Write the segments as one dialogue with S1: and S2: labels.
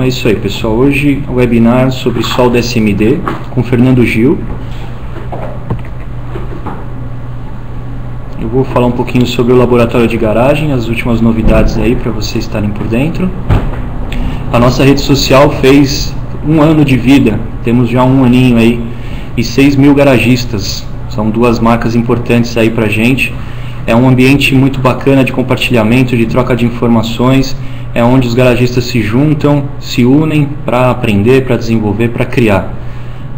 S1: Então é isso aí, pessoal. Hoje o webinar sobre solda SMD com Fernando Gil. Eu vou falar um pouquinho sobre o laboratório de garagem, as últimas novidades aí para vocês estarem por dentro. A nossa rede social fez 1 ano de vida, temos já 1 aninho aí e 6 mil garagistas. São 2 marcas importantes aí pra gente. É um ambiente muito bacana de compartilhamento, de troca de informações. É onde os garagistas se juntam, se unem para aprender, para desenvolver, para criar.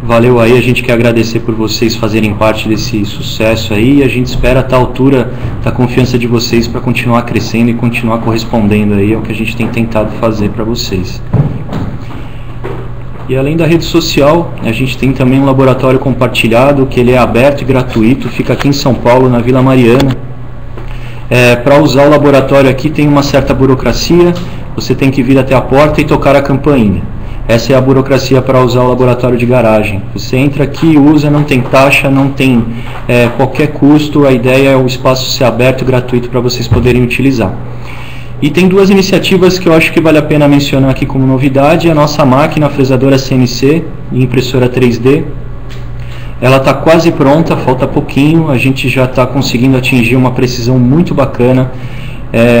S1: Valeu aí, a gente quer agradecer por vocês fazerem parte desse sucesso aí e a gente espera estar à altura da confiança de vocês para continuar crescendo e continuar correspondendo aí ao que a gente tem tentado fazer para vocês. E além da rede social, a gente tem também um laboratório compartilhado, que ele é aberto e gratuito, fica aqui em São Paulo, na Vila Mariana. Para usar o laboratório aqui tem uma certa burocracia, você tem que vir até a porta e tocar a campainha. Essa é a burocracia para usar o laboratório de garagem. Você entra aqui, usa, não tem taxa, não tem qualquer custo, a ideia é o espaço ser aberto e gratuito para vocês poderem utilizar. E tem 2 iniciativas que eu acho que vale a pena mencionar aqui como novidade. A nossa máquina, a fresadora CNC e impressora 3D. Ela está quase pronta, falta pouquinho, a gente já está conseguindo atingir uma precisão muito bacana.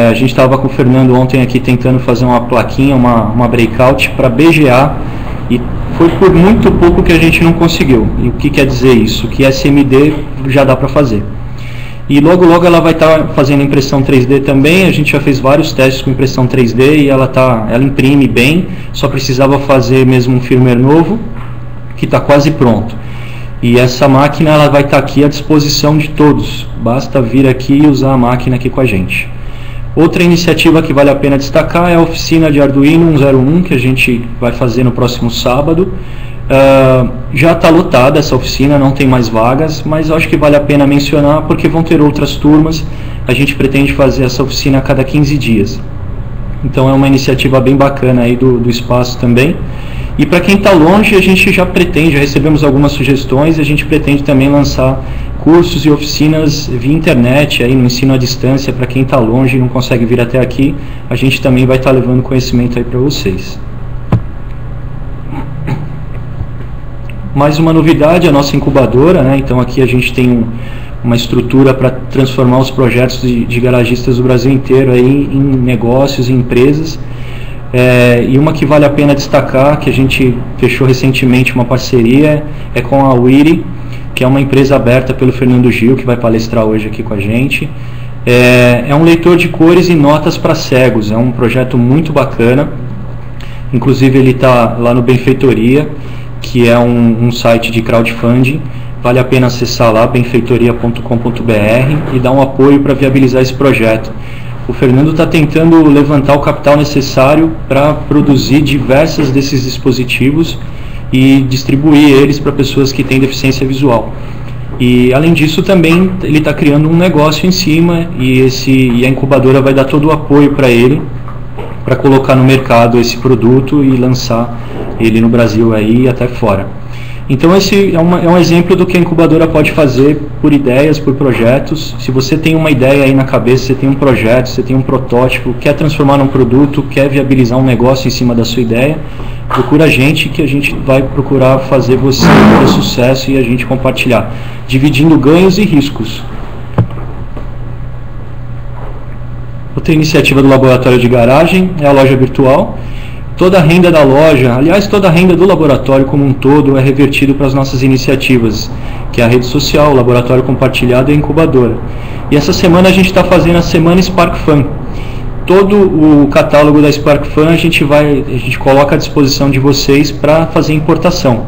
S1: A gente estava com o Fernando ontem aqui tentando fazer uma plaquinha, uma breakout para BGA, e foi por muito pouco que a gente não conseguiu. E o que quer dizer isso? Que SMD já dá para fazer. E logo ela vai estar fazendo impressão 3D também. A gente já fez vários testes com impressão 3D e ela imprime bem, só precisava fazer mesmo um firmware novo, que está quase pronto. E essa máquina ela vai estar aqui à disposição de todos, basta vir aqui e usar a máquina aqui com a gente. Outra iniciativa que vale a pena destacar é a oficina de Arduino 101, que a gente vai fazer no próximo sábado. Já está lotada essa oficina, não tem mais vagas, mas eu acho que vale a pena mencionar porque vão ter outras turmas. A gente pretende fazer essa oficina a cada 15 dias. Então é uma iniciativa bem bacana aí do espaço também. E para quem está longe, a gente já recebemos algumas sugestões, a gente pretende também lançar cursos e oficinas via internet, aí no ensino à distância, para quem está longe e não consegue vir até aqui, a gente também vai estar levando conhecimento aí para vocês. Mais uma novidade, a nossa incubadora, né? Então aqui a gente tem uma estrutura para transformar os projetos de garagistas do Brasil inteiro aí em negócios, em empresas. E uma que vale a pena destacar, que a gente fechou recentemente uma parceria, é com a Wiri, que é uma empresa aberta pelo Fernando Gil, que vai palestrar hoje aqui com a gente. É um leitor de cores e notas para cegos, é um projeto muito bacana. Inclusive ele está lá no Benfeitoria, que é um site de crowdfunding. Vale a pena acessar lá, benfeitoria.com.br, e dar um apoio para viabilizar esse projeto. O Fernando está tentando levantar o capital necessário para produzir diversos desses dispositivos e distribuir eles para pessoas que têm deficiência visual. E além disso também ele está criando um negócio em cima e a incubadora vai dar todo o apoio para ele, para colocar no mercado esse produto e lançar ele no Brasil aí e até fora. Então esse é um exemplo do que a incubadora pode fazer por ideias, por projetos. Se você tem uma ideia aí na cabeça, você tem um projeto, você tem um protótipo, quer transformar num produto, quer viabilizar um negócio em cima da sua ideia, procura a gente que a gente vai procurar fazer você ter sucesso e a gente compartilhar, dividindo ganhos e riscos. Outra iniciativa do laboratório de garagem é a loja virtual. Toda a renda da loja, aliás, toda a renda do laboratório como um todo é revertido para as nossas iniciativas, que é a rede social, o laboratório compartilhado e a incubadora. E essa semana a gente está fazendo a Semana SparkFun. Todo o catálogo da SparkFun a gente coloca à disposição de vocês para fazer importação.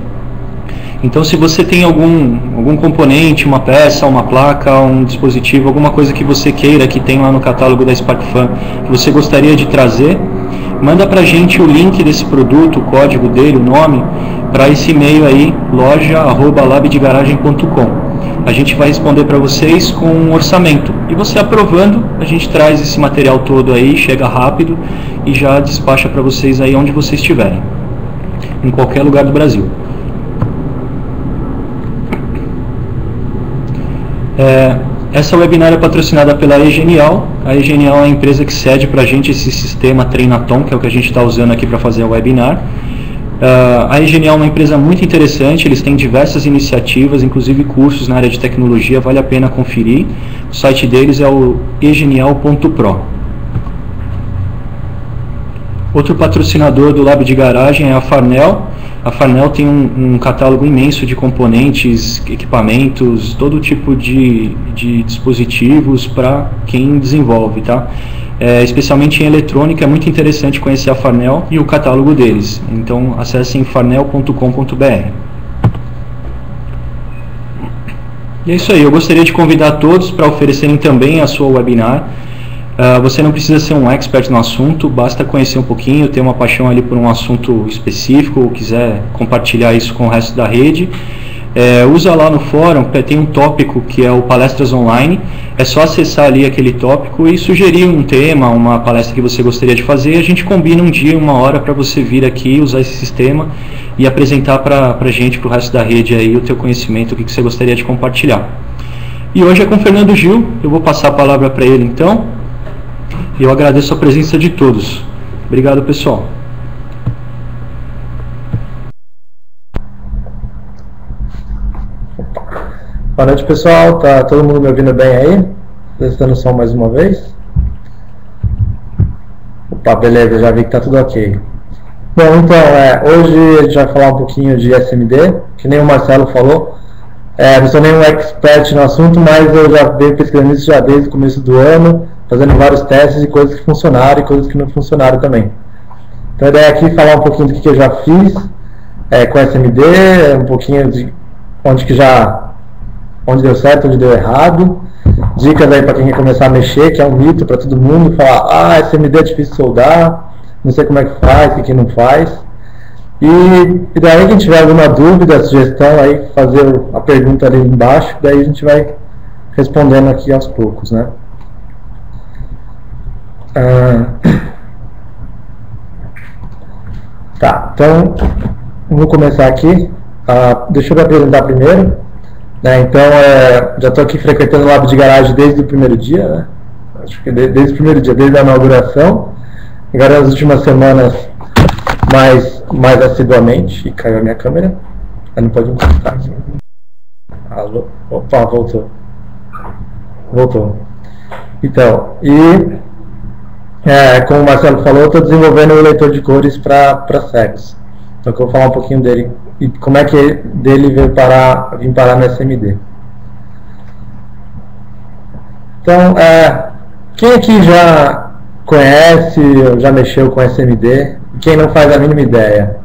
S1: Então se você tem algum componente, uma peça, uma placa, um dispositivo, alguma coisa que você queira que tem lá no catálogo da SparkFun, que você gostaria de trazer, manda pra gente o link desse produto, o código dele, o nome, para esse e-mail aí, loja@labdegaragem.com. A gente vai responder para vocês com um orçamento. E você aprovando, a gente traz esse material todo aí, chega rápido e já despacha para vocês aí onde vocês estiverem, em qualquer lugar do Brasil. Essa webinar é patrocinada pela eGenial. A eGenial é a empresa que cede para a gente esse sistema Treinaton, que é o que a gente está usando aqui para fazer o webinar. A eGenial é uma empresa muito interessante, eles têm diversas iniciativas, inclusive cursos na área de tecnologia, vale a pena conferir. O site deles é o egenial.pro. Outro patrocinador do Lab de Garagem é a Farnell. A Farnell tem um catálogo imenso de componentes, equipamentos, todo tipo de dispositivos para quem desenvolve, tá? Especialmente em eletrônica, é muito interessante conhecer a Farnell e o catálogo deles. Então acessem farnell.com.br. E é isso aí, eu gostaria de convidar todos para oferecerem também a sua webinar. Você não precisa ser um expert no assunto, basta conhecer um pouquinho, ter uma paixão ali por um assunto específico, ou quiser compartilhar isso com o resto da rede. Usa lá no fórum, tem um tópico que é o Palestras Online, é só acessar ali aquele tópico e sugerir um tema, uma palestra que você gostaria de fazer, e a gente combina um dia, uma hora para você vir aqui, usar esse sistema e apresentar para a gente, para o resto da rede aí, o teu conhecimento, o que você gostaria de compartilhar. E hoje é com o Fernando Gil, eu vou passar a palavra para ele então. Eu agradeço a presença de todos. Obrigado, pessoal.
S2: Boa noite, pessoal. Tá todo mundo me ouvindo bem aí? Testando o som mais uma vez. Opa, beleza, já vi que tá tudo ok. Bom, então, hoje a gente vai falar um pouquinho de SMD, que nem o Marcelo falou. Não sou nenhum expert no assunto, mas eu já venho pesquisando isso já desde o começo do ano, fazendo vários testes e coisas que funcionaram e coisas que não funcionaram também. Então a ideia aqui é falar um pouquinho do que eu já fiz com SMD, um pouquinho de onde deu certo, onde deu errado, dicas aí para quem quer começar a mexer, que é um mito para todo mundo, falar, SMD é difícil soldar, não sei como é que faz, o que não faz. E daí quem tiver alguma dúvida, sugestão, aí fazer a pergunta ali embaixo, daí a gente vai respondendo aqui aos poucos, né? Tá, então vamos começar aqui. Deixa eu me apresentar primeiro, né? Então já estou aqui frequentando o Lab de Garagem desde o primeiro dia, né? Acho que desde o primeiro dia, desde a inauguração. Agora nas últimas semanas mais assiduamente. E caiu a minha câmera. Não pode encostar aqui. Alô? Opa, voltou. Então, como o Marcelo falou, eu estou desenvolvendo um leitor de cores para cegos. Então eu vou falar um pouquinho dele e como é que dele vir parar no SMD. Então, quem aqui já conhece ou já mexeu com SMD? Quem não faz a mínima ideia?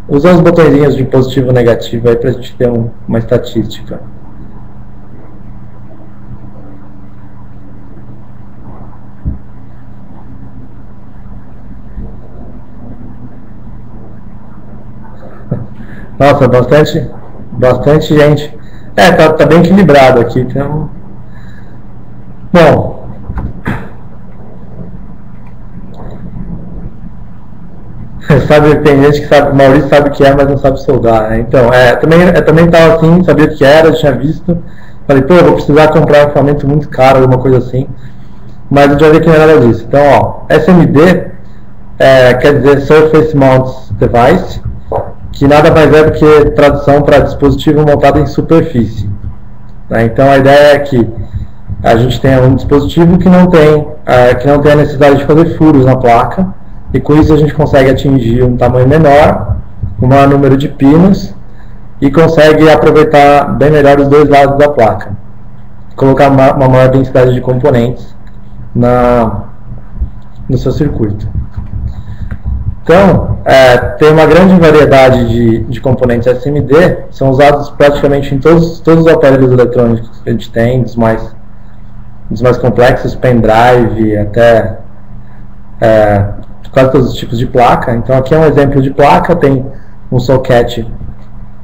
S2: Usa os botõezinhos de positivo e negativo aí para a gente ter uma estatística. Nossa, bastante gente. Tá bem equilibrado aqui. Então... Bom, tem gente que sabe, o Maurício sabe o que é, mas não sabe soldar, né? Então, também estava assim, sabia o que era, tinha visto. Falei, pô, eu vou precisar comprar um equipamento muito caro, alguma coisa assim. Mas eu já vi que não é nada disso. Então, SMD quer dizer Surface Mount Device, que nada mais é do que tradução para dispositivo montado em superfície, né? Então a ideia é que a gente tenha um dispositivo que não tem a necessidade de fazer furos na placa, e com isso a gente consegue atingir um tamanho menor, um maior número de pinos, e consegue aproveitar bem melhor os dois lados da placa, colocar uma maior densidade de componentes no seu circuito. Então, tem uma grande variedade de componentes SMD, são usados praticamente em todos os aparelhos eletrônicos que a gente tem, dos mais complexos, pendrive, até quase todos os tipos de placa. Então aqui é um exemplo de placa, tem um socket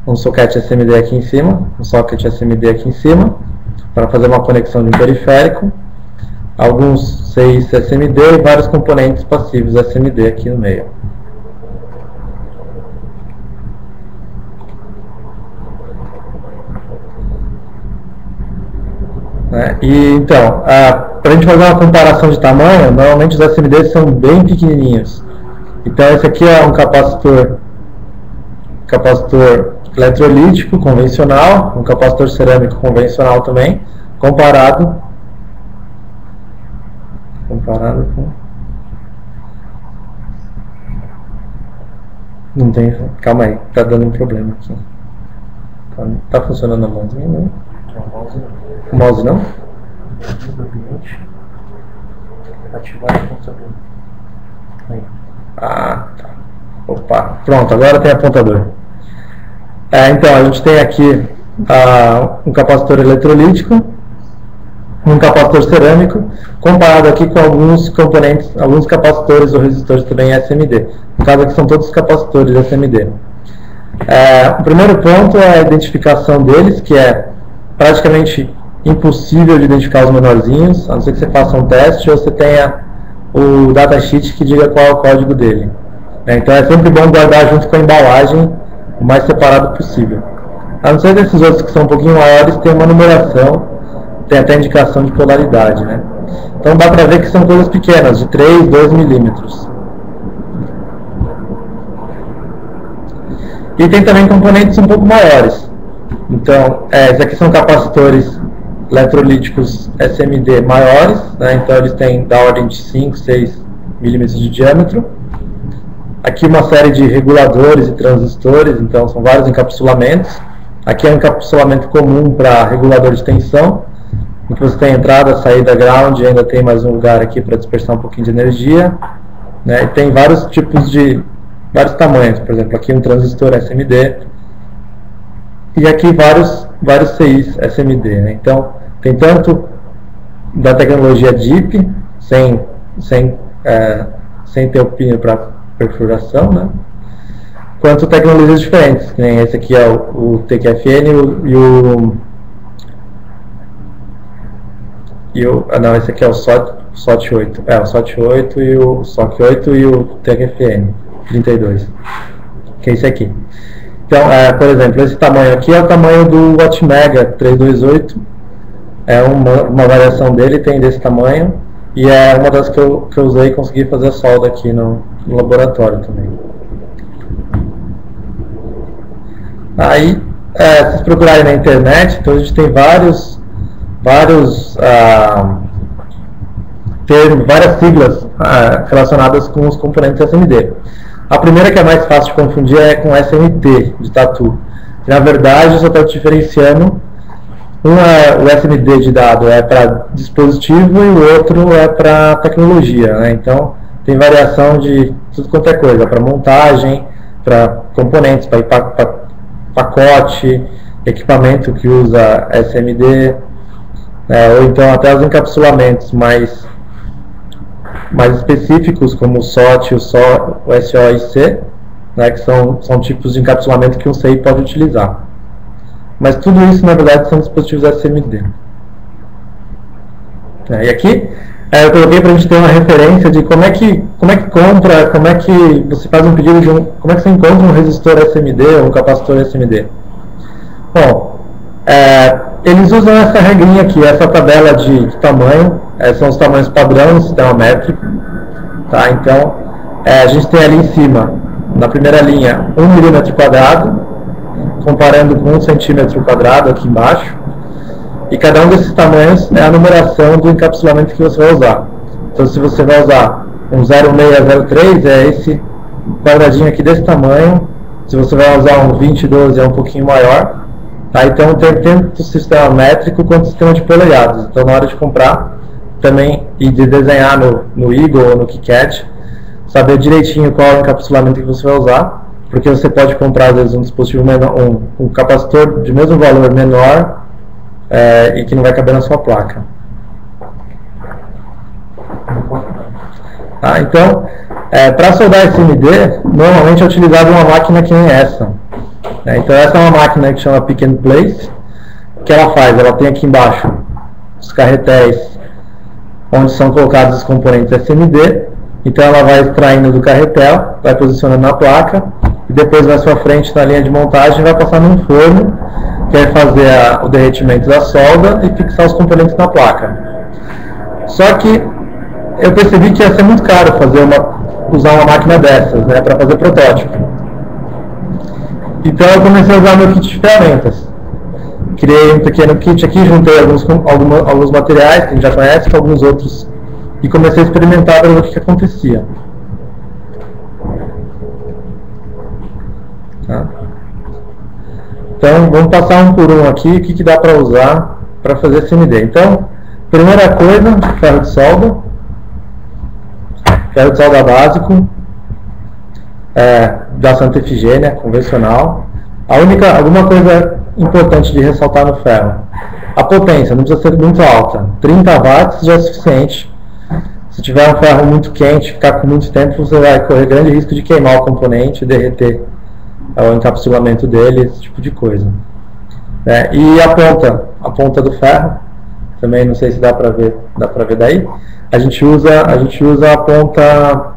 S2: SMD aqui em cima, para fazer uma conexão de um periférico, alguns CIs SMD e vários componentes passivos SMD aqui no meio. né? E então, para a gente fazer uma comparação de tamanho, normalmente os SMDs são bem pequenininhos. Então esse aqui é um capacitor eletrolítico convencional, um capacitor cerâmico convencional também, comparado com... Não tem... Calma aí, tá dando um problema aqui. Tá funcionando a mãozinha, não? O mouse não? Ativar o apontador. Aí. Ah, tá. Opa, pronto, agora tem apontador. Então, a gente tem aqui um capacitor eletrolítico, um capacitor cerâmico, comparado aqui com alguns componentes, alguns capacitores ou resistores também SMD. No caso aqui são todos capacitores SMD. O primeiro ponto é a identificação deles, que é praticamente impossível de identificar os menorzinhos, a não ser que você faça um teste ou você tenha o datasheet que diga qual é o código dele. Então é sempre bom guardar junto com a embalagem o mais separado possível. A não ser desses outros que são um pouquinho maiores, tem uma numeração, tem até indicação de polaridade, né? Então dá para ver que são coisas pequenas, de 3, 2 milímetros. E tem também componentes um pouco maiores. Então, esses aqui são capacitores eletrolíticos SMD maiores, né? Então eles têm da ordem de 5, 6 milímetros de diâmetro. Aqui uma série de reguladores e transistores, então são vários encapsulamentos. Aqui é um encapsulamento comum para regulador de tensão, em que você tem entrada, saída, ground, e ainda tem mais um lugar aqui para dispersar um pouquinho de energia, né? E tem vários tipos de, vários tamanhos, por exemplo, aqui um transistor SMD, e aqui vários CIs SMD, né? Então, tem tanto da tecnologia DIP, sem ter o pino para perfuração, né? Quanto tecnologias diferentes, que nem esse aqui é o TQFN não, esse aqui é o SOT 8, o SOT 8 e o SOC 8 e o TQFN 32, que é esse aqui. Então, por exemplo, esse tamanho aqui é o tamanho do Wattmega 328, é uma variação dele, tem desse tamanho, e é uma das que eu usei e consegui fazer a solda aqui no laboratório também. Aí, se vocês procurarem na internet, então a gente tem vários termos, várias siglas relacionadas com os componentes SMD. A primeira, que é mais fácil de confundir, é com SMT, de tatu. Na verdade, só está diferenciando. O SMD de dado é para dispositivo e o outro é para tecnologia, né? Então, tem variação de tudo quanto é coisa, para montagem, para componentes, para pacote, equipamento que usa SMD, ou então até os encapsulamentos mais específicos, como o SOT, o SO e C, né, que são tipos de encapsulamento que um CI pode utilizar. Mas tudo isso, na verdade, são dispositivos SMD. E aqui eu coloquei para a gente ter uma referência de como é que compra, como é que você faz um pedido de como é que você encontra um resistor SMD ou um capacitor SMD. Bom, eles usam essa regrinha aqui, essa tabela de tamanho, são os tamanhos padrão no sistema métrico, tá? Então, a gente tem ali em cima, na primeira linha, 1 milímetro quadrado, comparando com 1 centímetro quadrado aqui embaixo, e cada um desses tamanhos é a numeração do encapsulamento que você vai usar. Então, se você vai usar um 0603, é esse quadradinho aqui desse tamanho. Se você vai usar um 2012, é um pouquinho maior. Tá? Então, tem tanto sistema métrico quanto sistema de polegadas. Então, na hora de comprar também e de desenhar no Eagle ou no KiCad, saber direitinho qual é o encapsulamento que você vai usar, porque você pode comprar, às vezes, um dispositivo menor, um capacitor de mesmo valor menor, e que não vai caber na sua placa. Então, para soldar SMD, normalmente é utilizada uma máquina que nem essa. Então, essa é uma máquina que chama Pick and Place. O que ela faz? Ela tem aqui embaixo os carretéis onde são colocados os componentes SMD. Então, ela vai extraindo do carretel, vai posicionando na placa, e depois na sua frente, na linha de montagem, vai passar num forno, que é fazer o derretimento da solda e fixar os componentes na placa. Só que eu percebi que ia ser muito caro usar uma máquina dessas, né, para fazer protótipo. Então eu comecei a usar meu kit de ferramentas. Criei um pequeno kit aqui, juntei alguns materiais que a gente já conhece, com alguns outros, e comecei a experimentar para ver o que acontecia. Tá? Então, vamos passar um por um aqui, o que dá para usar para fazer SMD. Então, primeira coisa, ferro de solda básico, da Santa Efigênia, convencional. Alguma coisa importante de ressaltar no ferro: a potência não precisa ser muito alta, 30 watts já é suficiente. Se tiver um ferro muito quente, ficar com muito tempo, você vai correr grande risco de queimar o componente, derreter o encapsulamento dele, esse tipo de coisa. E a ponta do ferro, também não sei se dá para ver daí. A gente usa a ponta,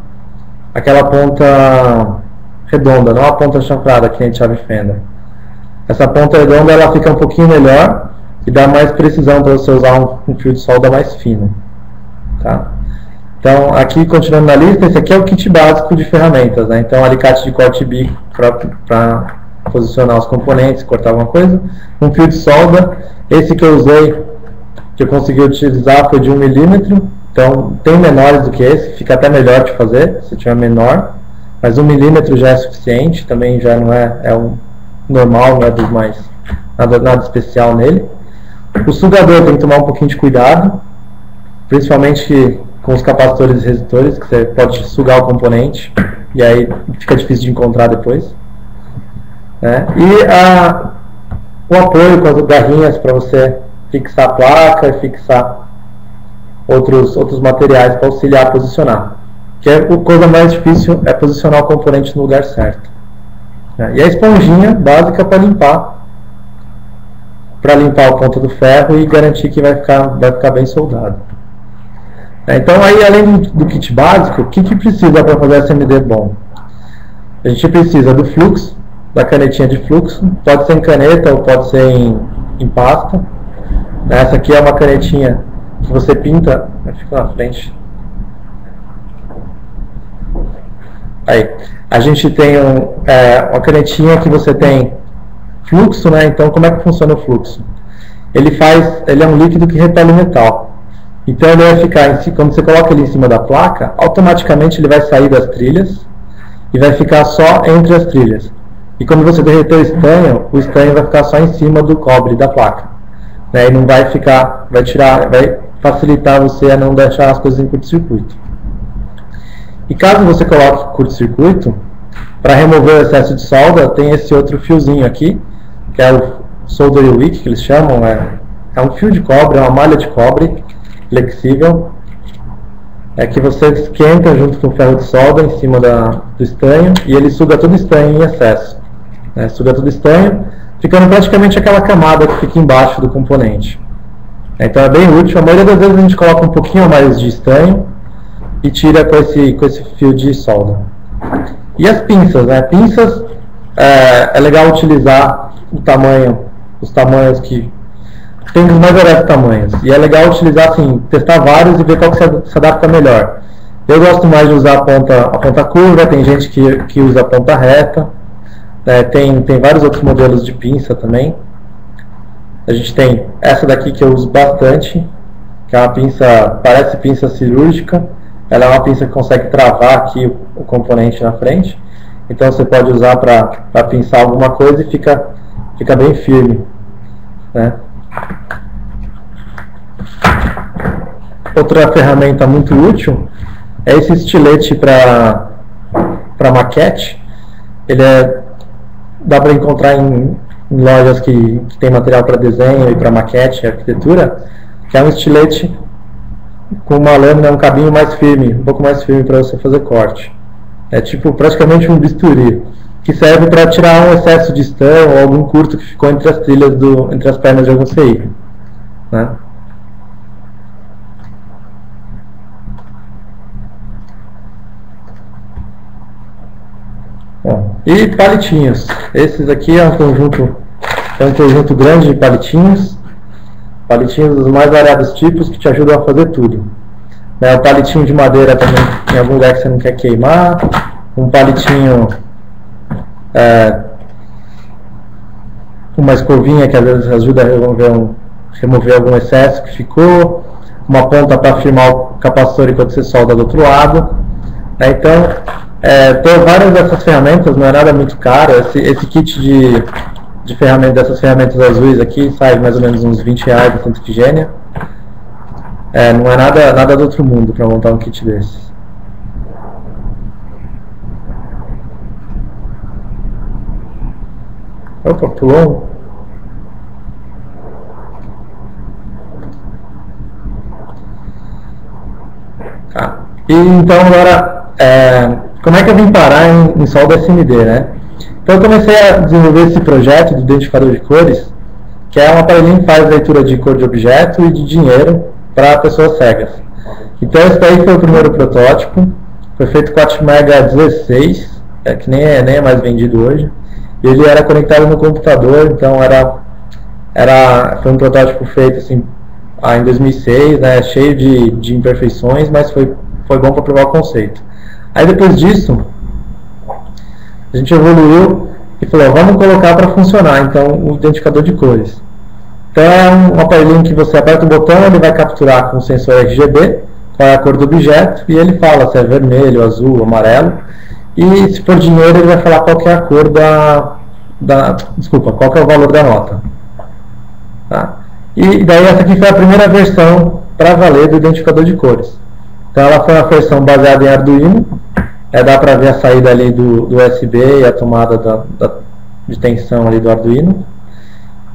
S2: aquela ponta redonda, não a ponta chanfrada que a gente chave fenda. Essa ponta redonda ela fica um pouquinho melhor e dá mais precisão para você usar um fio de solda mais fino. Tá? Então, aqui, continuando na lista, esse aqui é o kit básico de ferramentas, né? Então, alicate de corte bico para posicionar os componentes, cortar alguma coisa. Um fio de solda, esse que eu usei, que eu consegui utilizar, foi de 1 milímetro. Então, tem menores do que esse, fica até melhor de fazer, se tiver menor. Mas 1 milímetro já é suficiente, também já não é um normal, não é dos mais, nada especial nele. O sugador tem que tomar um pouquinho de cuidado, principalmente com os capacitores e resistores, que você pode sugar o componente e aí fica difícil de encontrar depois. E o apoio com as garrinhas para você fixar a placa e fixar outros materiais para auxiliar a posicionar. Que a coisa mais difícil é posicionar o componente no lugar certo. E a esponjinha básica para limpar a ponta do ferro e garantir que vai ficar bem soldado. Então, aí, além do kit básico, o que precisa para fazer SMD bom? A gente precisa do fluxo, da canetinha de fluxo, pode ser em caneta ou pode ser em pasta. Essa aqui é uma canetinha que você pinta, fica na frente. Aí, a gente tem uma canetinha que você tem fluxo, né? Então, como é que funciona o fluxo? Ele é um líquido que repele metal. Então, ele vai ficar, quando você coloca ele em cima da placa, automaticamente ele vai sair das trilhas e vai ficar só entre as trilhas. E quando você derreter o estanho vai ficar só em cima do cobre da placa. E não vai vai facilitar você a não deixar as coisas em curto-circuito. E caso você coloque curto-circuito, para remover o excesso de solda, tem esse outro fiozinho aqui, que é o solder wick, que eles chamam. É um fio de cobre, é uma malha de cobre flexível, que você esquenta junto com o ferro de solda em cima do estanho e ele suga todo o estanho em excesso. Suga todo o estanho, ficando praticamente aquela camada que fica embaixo do componente. Então é bem útil. A maioria das vezes a gente coloca um pouquinho a mais de estanho e tira com esse fio de solda. E as pinças, pinças é legal utilizar os tamanhos que tem os mais variados tamanhos, e é legal utilizar assim, testar vários e ver qual que se adapta melhor. Eu gosto mais de usar a ponta curva, tem gente que usa a ponta reta, tem vários outros modelos de pinça também. A gente tem essa daqui que eu uso bastante, que é uma pinça, parece pinça cirúrgica. Ela é uma pinça que consegue travar aqui o componente na frente, então você pode usar para pinçar alguma coisa e fica bem firme, Outra ferramenta muito útil é esse estilete para maquete. Ele dá para encontrar em lojas que tem material para desenho e para maquete e arquitetura, que é um estilete com uma lâmina, um cabinho mais firme, um pouco mais firme para você fazer corte. É tipo praticamente um bisturi, que serve para tirar um excesso de estanho ou algum curto que ficou entre as trilhas, entre as pernas de algum veículo. E palitinhos. Esses aqui é um conjunto é um conjunto grande de palitinhos dos mais variados tipos que te ajudam a fazer tudo. O palitinho de madeira também, em algum lugar que você não quer queimar, um palitinho, uma escovinha que às vezes ajuda a remover algum excesso que ficou, uma ponta para firmar o capacitor enquanto você solda do outro lado. Então, tem várias dessas ferramentas, não é nada muito caro. Esse kit de ferramentas, dessas ferramentas azuis aqui, sai mais ou menos uns R$20 da Santa Efigênia. Não é nada do outro mundo para montar um kit desses. Opa, pulou. E então agora, como é que eu vim parar em solda SMD, né? Então eu comecei a desenvolver esse projeto de identificador de cores, que é um aparelhinho que faz leitura de cor de objeto e de dinheiro para pessoas cegas. Então esse daí foi o primeiro protótipo, foi feito com a Atmega 16, que nem é mais vendido hoje. Ele era conectado no computador, então foi um protótipo feito assim, em 2006, né, cheio de imperfeições, mas foi bom para provar o conceito. Aí depois disso, a gente evoluiu e falou, vamos colocar para funcionar então o identificador de cores. Então é um aparelhinho que você aperta o botão, ele vai capturar com o sensor RGB qual é a cor do objeto e ele fala se é vermelho, azul, amarelo. E se for dinheiro, ele vai falar qual que é a cor qual que é o valor da nota. Tá? E daí essa aqui foi a primeira versão para valer do identificador de cores. Então ela foi uma versão baseada em Arduino. Dá para ver a saída ali do USB e a tomada de tensão ali do Arduino.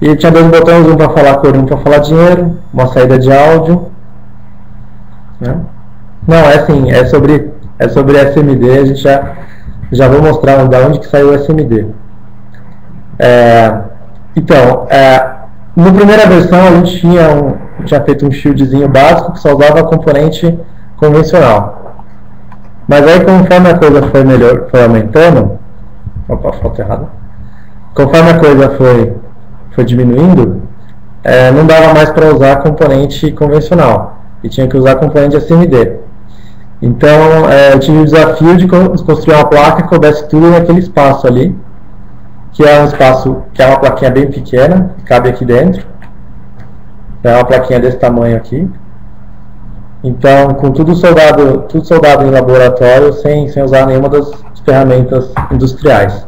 S2: E tinha dois botões, um para falar cor e um para falar dinheiro, uma saída de áudio. Né? Não, é sobre SMD, a gente já vou mostrar de onde que saiu o SMD. Então, na primeira versão a gente tinha feito um shieldzinho básico que só usava componente convencional. Mas aí conforme a coisa foi aumentando, opa, foto errada. Conforme a coisa foi diminuindo, não dava mais para usar componente convencional e tinha que usar componente SMD. Então eu tive o desafio de construir uma placa que coubesse tudo naquele espaço ali, que é um espaço que é uma plaquinha bem pequena, que cabe aqui dentro. É uma plaquinha desse tamanho aqui. Então, com tudo soldado em laboratório, sem usar nenhuma das ferramentas industriais.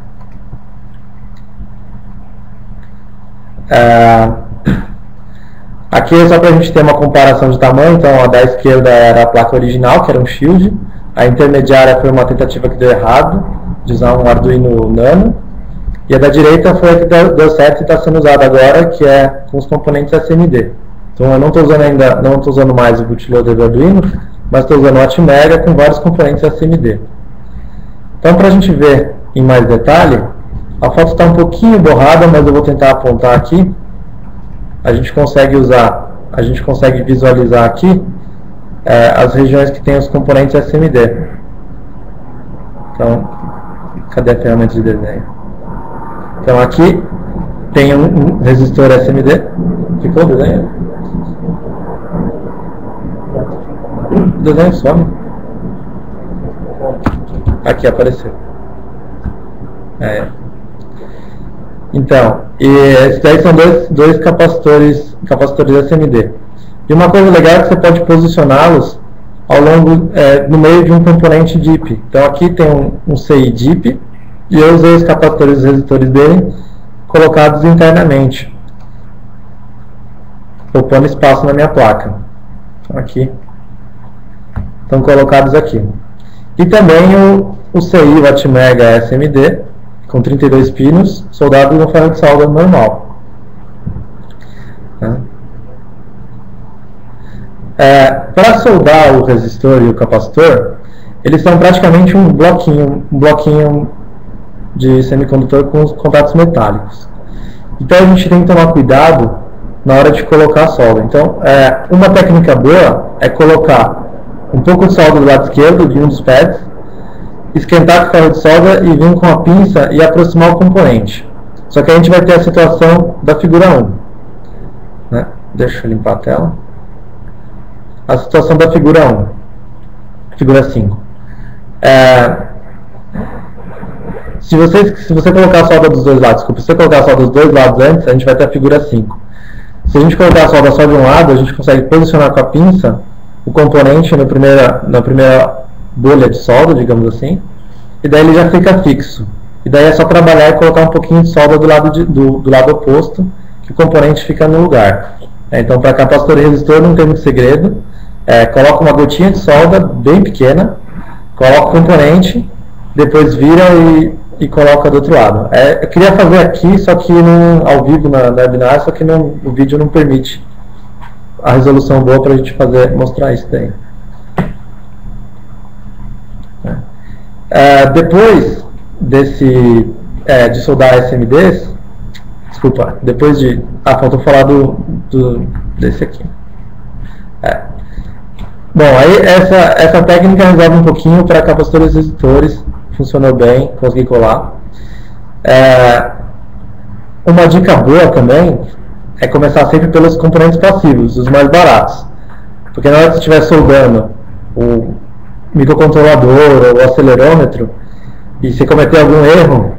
S2: Aqui é só para a gente ter uma comparação de tamanho. Então, a da esquerda era a placa original, que era um Shield. A intermediária foi uma tentativa que deu errado, de usar um Arduino Nano. E a da direita foi a que deu certo e está sendo usada agora, que é com os componentes SMD. Então eu não estou usando mais o bootloader do Arduino, mas estou usando o Atmega com vários componentes SMD. Então para a gente ver em mais detalhe, a foto está um pouquinho borrada, mas eu vou tentar apontar aqui. A gente consegue visualizar aqui as regiões que tem os componentes SMD. Então, cadê a ferramenta de desenho? Então aqui tem um resistor SMD. Ficou o desenho? O desenho some. Aqui apareceu. Então, esses daí são dois capacitores SMD. E uma coisa legal é que você pode posicioná-los ao longo, no meio de um componente DIP. Então aqui tem um CI DIP e eu usei os capacitores e os resistores dele colocados internamente, ocupando espaço na minha placa. Então aqui estão colocados aqui. E também o CI, o Atmega SMD, com 32 pinos, soldado no ferro de solda normal. Para soldar o resistor e o capacitor, eles são praticamente um bloquinho de semicondutor com os contatos metálicos. Então a gente tem que tomar cuidado na hora de colocar a solda. Então, uma técnica boa é colocar um pouco de solda do lado esquerdo de um dos pads, esquentar com o ferro de solda e vir com a pinça e aproximar o componente. Só que a gente vai ter a situação da figura 1. Né? Deixa eu limpar a tela. A situação da figura 1. Figura 5. Se você colocar a solda dos dois lados, se você colocar a solda dos dois lados antes, a gente vai ter a figura 5. Se a gente colocar a solda só de um lado, a gente consegue posicionar com a pinça o componente na primeira bolha de solda, digamos assim, e daí ele já fica fixo. E daí é só trabalhar e colocar um pouquinho de solda do lado oposto, que o componente fica no lugar. Então, para capacitor e resistor não tem muito segredo. Coloca uma gotinha de solda bem pequena, coloca o componente, depois vira e coloca do outro lado. Eu queria fazer aqui, só que ao vivo na webinar, só que o vídeo não permite a resolução boa para a gente mostrar isso daí. Depois de soldar SMDs, desculpa, depois de... faltou falar desse aqui. Bom, aí essa técnica resolve um pouquinho para capacitores e resistores, funcionou bem, consegui colar. Uma dica boa também é começar sempre pelos componentes passivos, os mais baratos. Porque na hora que você estiver soldando o microcontrolador ou o acelerômetro e você cometer algum erro,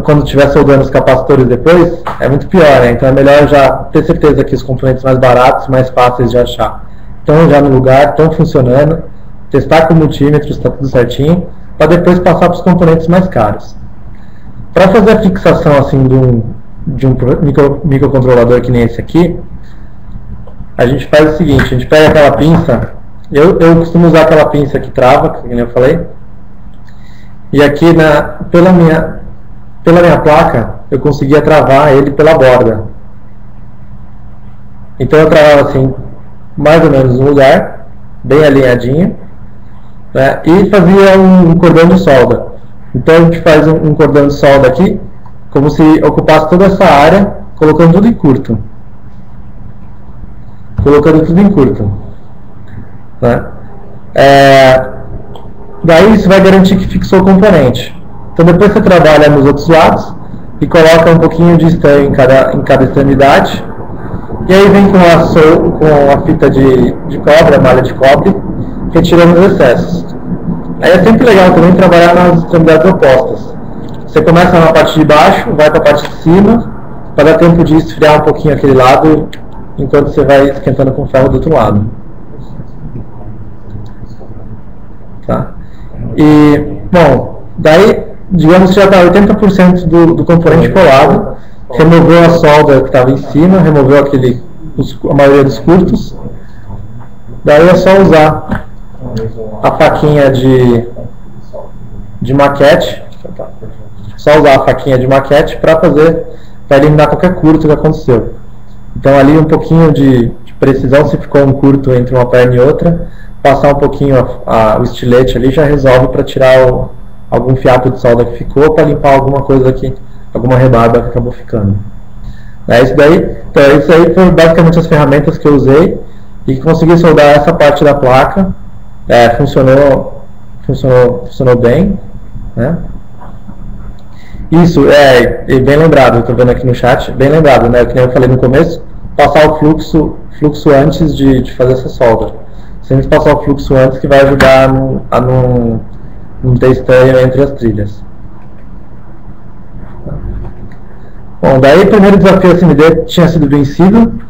S2: quando estiver soldando os capacitores depois, é muito pior, né? Então é melhor já ter certeza que os componentes mais baratos, mais fáceis de achar, estão já no lugar, estão funcionando, testar com multímetros, está tudo certinho, para depois passar para os componentes mais caros. Para fazer a fixação assim de um microcontrolador que nem esse aqui, a gente faz o seguinte: a gente pega aquela pinça, eu costumo usar aquela pinça que trava, que nem eu falei, e aqui pela minha placa eu conseguia travar ele pela borda. Então eu travava assim, mais ou menos no lugar, bem alinhadinho, né, e fazia um cordão de solda. Então a gente faz um cordão de solda aqui, como se ocupasse toda essa área, colocando tudo em curto. Né? Daí isso vai garantir que fixou o componente. Então depois você trabalha nos outros lados e coloca um pouquinho de estanho em cada extremidade. E aí vem com a fita de cobre, a malha de cobre, retirando os excessos. Aí é sempre legal também trabalhar nas extremidades opostas. Você começa na parte de baixo, vai para a parte de cima, para dar tempo de esfriar um pouquinho aquele lado, enquanto você vai esquentando com o ferro do outro lado. Tá? E, bom, daí, digamos que já está 80% do componente colado, removeu a solda que estava em cima, removeu a maioria dos curtos, daí é só usar a faquinha de maquete, para eliminar qualquer curto que aconteceu. Então ali um pouquinho de precisão, se ficou um curto entre uma perna e outra, passar um pouquinho o estilete ali já resolve para tirar algum fiapo de solda que ficou, para limpar alguma coisa aqui, alguma rebarba que acabou ficando. Isso aí foram basicamente as ferramentas que eu usei e que consegui soldar essa parte da placa. Funcionou bem, né? Isso, bem lembrado, estou vendo aqui no chat, bem lembrado, né? Que nem eu falei no começo, passar o fluxo antes de fazer essa solda. Sempre passar o fluxo antes, que vai ajudar a não ter estanho entre as trilhas. Bom, daí o primeiro desafio SMD tinha sido vencido.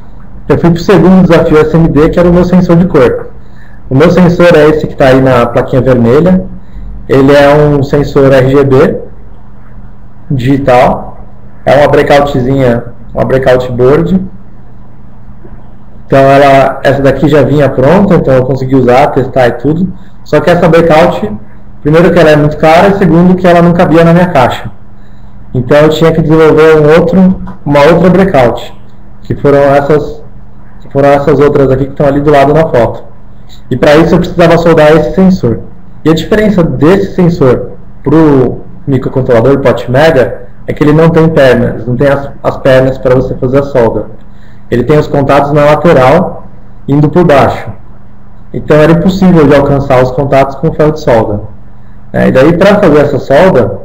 S2: Eu fui para o segundo desafio SMD, que era o meu sensor de cor. O meu sensor é esse que está aí na plaquinha vermelha. Ele é um sensor RGB digital. É uma breakoutzinha, uma breakout board. Então essa daqui já vinha pronta, então eu consegui usar, testar e tudo. Só que essa breakout, primeiro que ela é muito cara, e segundo que ela não cabia na minha caixa. Então eu tinha que desenvolver uma outra breakout, que foram essas outras aqui que estão ali do lado na foto. E para isso eu precisava soldar esse sensor. E a diferença desse sensor para o microcontrolador Pot Mega é que ele não tem pernas, não tem as pernas para você fazer a solda. Ele tem os contatos na lateral, indo por baixo. Então era impossível de alcançar os contatos com o ferro de solda. E daí, para fazer essa solda,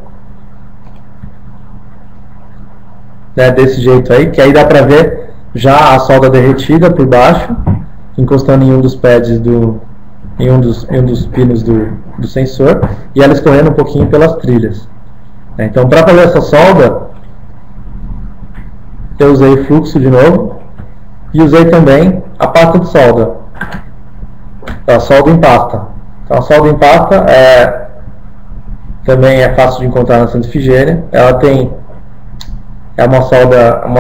S2: né, desse jeito aí, que aí dá para ver já a solda derretida por baixo, encostando em um dos pads em um dos pinos do sensor, e ela escorrendo um pouquinho pelas trilhas. Então, para fazer essa solda, eu usei fluxo de novo, e usei também a pasta de solda, a solda em pasta. Então, a solda em pasta também é fácil de encontrar na Santa Ifigênia. Ela é uma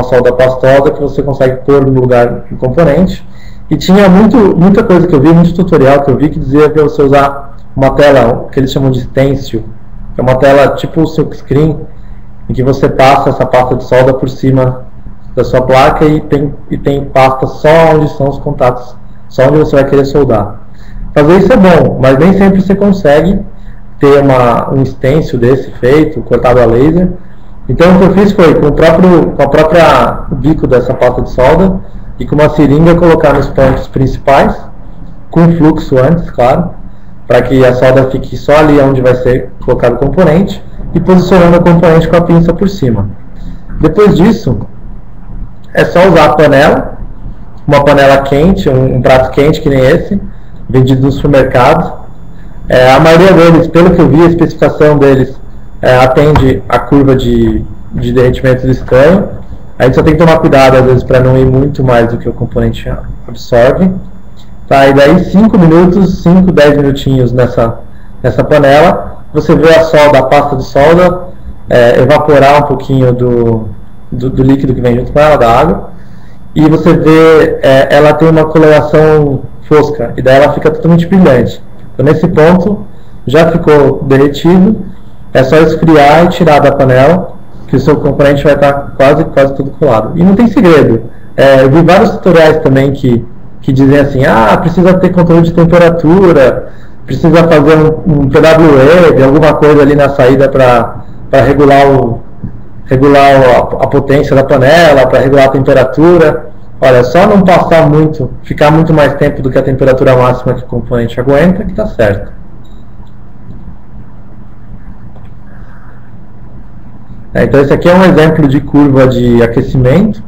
S2: solda pastosa que você consegue pôr no lugar do componente. E tinha muita coisa que eu vi, muito tutorial que eu vi, que dizia para você usar uma tela que eles chamam de stencil, que é uma tela tipo o silkscreen, em que você passa essa pasta de solda por cima da sua placa e tem pasta só onde são os contatos, só onde você vai querer soldar. Fazer isso é bom, mas nem sempre você consegue ter um stencil desse feito, cortado a laser. Então o que eu fiz foi, com a própria bico dessa pasta de solda e com uma seringa, colocar nos pontos principais, com fluxo antes, claro, para que a solda fique só ali onde vai ser colocado o componente, e posicionando o componente com a pinça por cima. Depois disso, é só usar a panela, uma panela quente, um prato quente que nem esse, vendido no supermercado. A maioria deles, pelo que eu vi, a especificação deles atende a curva de derretimento do estanho. A gente só tem que tomar cuidado, às vezes, para não ir muito mais do que o componente absorve. Tá, e daí 5 minutos, 5, 10 minutinhos nessa panela, você vê a solda, a pasta de solda, evaporar um pouquinho do líquido que vem junto com ela, da água, e você vê ela tem uma coloração fosca, e daí ela fica totalmente brilhante. Então, nesse ponto, já ficou derretido, é só esfriar e tirar da panela, que o seu componente vai estar quase tudo colado. E não tem segredo. Eu vi vários tutoriais também que dizem assim, precisa ter controle de temperatura, precisa fazer um PWE, alguma coisa ali na saída para regular a potência da panela, para regular a temperatura. Olha, só não passar muito, ficar muito mais tempo do que a temperatura máxima que o componente aguenta, que está certo. Então esse aqui é um exemplo de curva de aquecimento,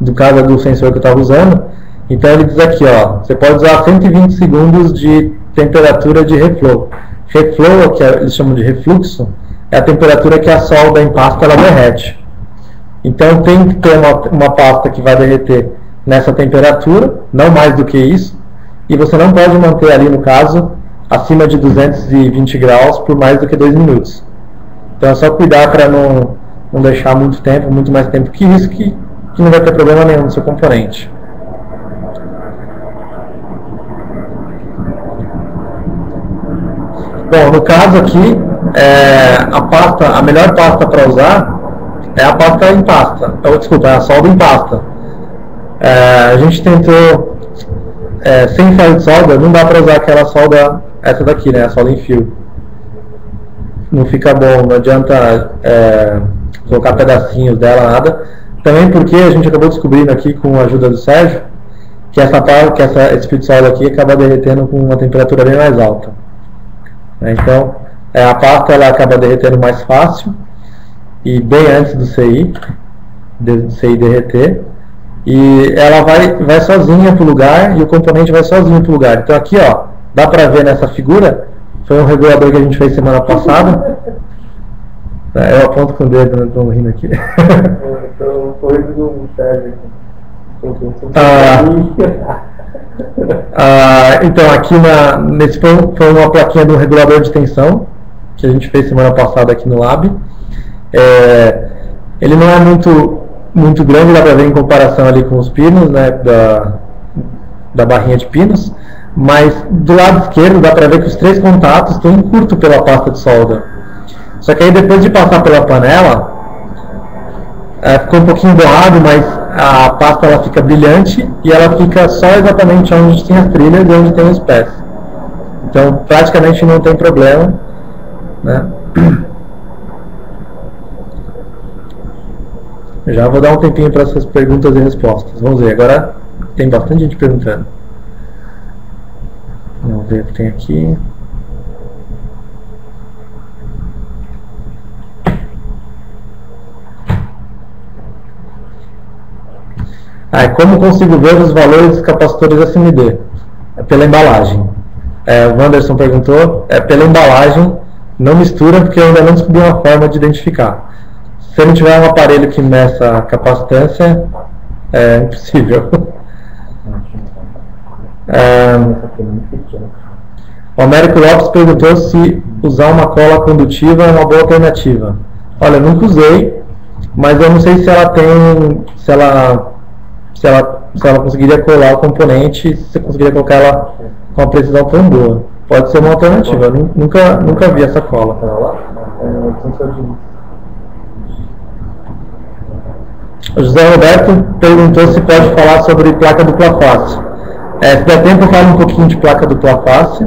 S2: do caso do sensor que eu estava usando. Então ele diz aqui, você pode usar 120 segundos de temperatura de reflow. Reflow, que eles chamam de refluxo, é a temperatura que a solda em pasta ela derrete. Então tem que ter uma pasta que vai derreter nessa temperatura, não mais do que isso, e você não pode manter ali, no caso, acima de 220 graus por mais do que 2 minutos. Então é só cuidar para não deixar muito mais tempo que isso, que não vai ter problema nenhum no seu componente. Bom, no caso aqui, a melhor pasta para usar é a pasta em pasta, desculpa, é a solda em pasta. A gente tentou, sem ferro de solda, não dá para usar aquela solda, essa daqui, né, a solda em fio. Não fica bom, não adianta colocar pedacinhos dela, nada. Também porque a gente acabou descobrindo aqui, com a ajuda do Sérgio, que esse fio de solda aqui acaba derretendo com uma temperatura bem mais alta. Então, a pasta ela acaba derretendo mais fácil, e bem antes do CI derreter, e ela vai sozinha para o lugar, e o componente vai sozinho para o lugar. Então aqui, dá para ver nessa figura, foi um regulador que a gente fez semana passada. Eu aponto com o dedo, não estou rindo aqui.
S3: Então foi do Sérgio.
S2: Então aqui nesse foi uma plaquinha de um regulador de tensão que a gente fez semana passada aqui no Lab. Ele não é muito grande, dá para ver em comparação ali com os pinos, né, da barrinha de pinos, mas do lado esquerdo dá para ver que os 3 contatos estão em curto pela pasta de solda. Só que aí, depois de passar pela panela, ficou um pouquinho borrado, mas a pasta ela fica brilhante e ela fica só exatamente onde tem as trilhas e onde tem os pés. Então praticamente não tem problema, né? Já vou dar um tempinho para essas perguntas e respostas. Vamos ver, agora tem bastante gente perguntando. Vamos ver o que tem aqui. Como consigo ver os valores dos capacitores SMD? Pela embalagem. O Wanderson perguntou, pela embalagem, não mistura porque eu ainda não descobri uma forma de identificar. Se não tiver um aparelho que meça a capacitância, é impossível. O Américo Lopes perguntou se usar uma cola condutiva é uma boa alternativa. Olha, eu nunca usei, mas eu não sei se ela tem, se ela conseguiria colar o componente, se você conseguiria colocar ela com uma precisão tão boa. Pode ser uma alternativa, eu nunca vi essa cola. O José Roberto perguntou se pode falar sobre placa dupla face. Se der tempo eu falo um pouquinho de placa dupla face.